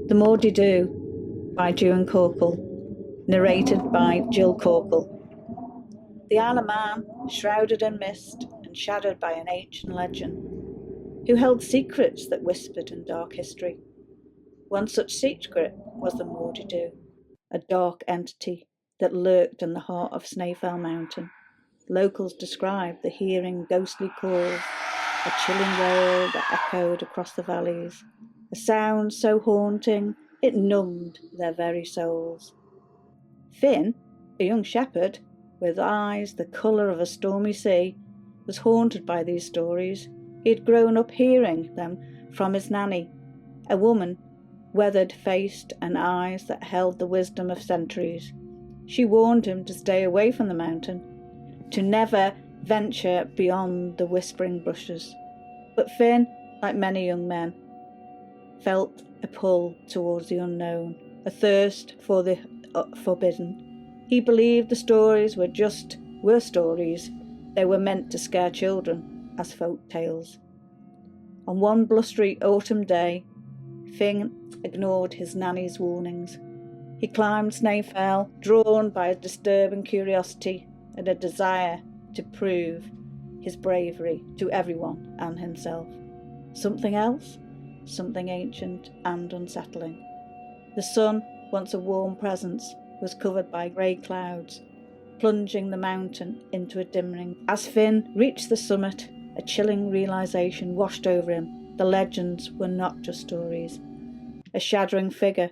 The Mauthe Doo by Dhoo and Corkle, narrated by Jill Corkle. The Isle of Man, shrouded in mist and shadowed by an ancient legend, who held secrets that whispered in dark history. One such secret was the Mauthe Doo, a dark entity that lurked in the heart of Snaefell Mountain. Locals described the hearing ghostly calls, a chilling wail that echoed across the valleys, a sound so haunting it numbed their very souls. Finn, a young shepherd with eyes the colour of a stormy sea, was haunted by these stories. He had grown up hearing them from his nanny, a woman weathered-faced and eyes that held the wisdom of centuries. She warned him to stay away from the mountain, to never venture beyond the whispering bushes. But Finn, like many young men, felt a pull towards the unknown, a thirst for the forbidden. He believed the stories were stories. They were meant to scare children as folk tales. On one blustery autumn day, Finn ignored his nanny's warnings. He climbed Snaefell, drawn by a disturbing curiosity and a desire to prove his bravery to everyone and himself. Something else? Something ancient and unsettling. The sun, once a warm presence, was covered by grey clouds, plunging the mountain into a dimming. As Finn reached the summit, a chilling realisation washed over him. The legends were not just stories. A shadowy figure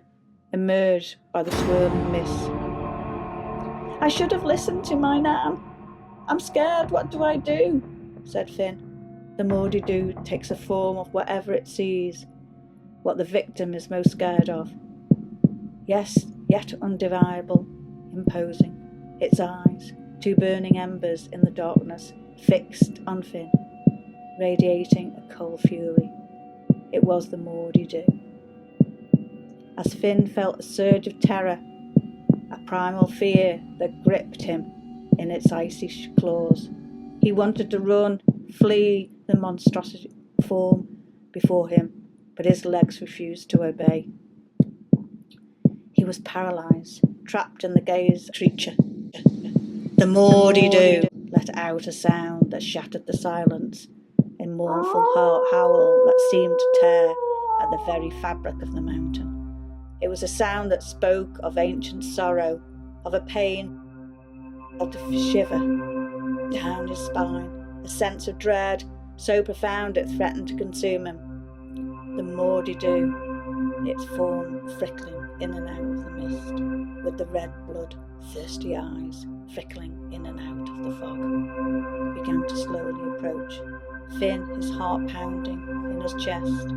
emerged by the swirling mist. "I should have listened to my nan. I'm scared, what do I do?" said Finn. The Mauthe Doo takes the form of whatever it sees, what the victim is most scared of. Yes, yet undeniable, imposing. Its eyes, two burning embers in the darkness, fixed on Finn, radiating a cold fury. It was the Mauthe Doo. As Finn felt a surge of terror, a primal fear that gripped him in its icy claws, he wanted to run, flee the monstrosity form before him, but his legs refused to obey. He was paralysed, trapped in the gaze of the creature. The Mauthe Doo let out a sound that shattered the silence, a mournful howl that seemed to tear at the very fabric of the mountain. It was a sound that spoke of ancient sorrow, of a pain that felt a shiver down his spine, a sense of dread so profound it threatened to consume him. The Mauthe Doo, its form flickering in and out of the mist, with the red blood, thirsty eyes flickering in and out of the fog, began to slowly approach. Finn, his heart pounding in his chest,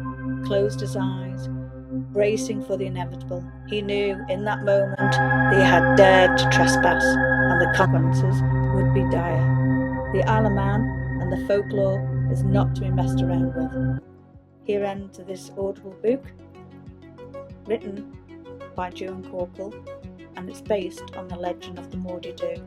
closed his eyes, bracing for the inevitable. He knew in that moment that he had dared to trespass, and the consequences would be dire. The Isle of Man and the folklore is not to be messed around with. Here ends this audible book, written by Jill Corkle, and it's based on the legend of the Mauthe Doo.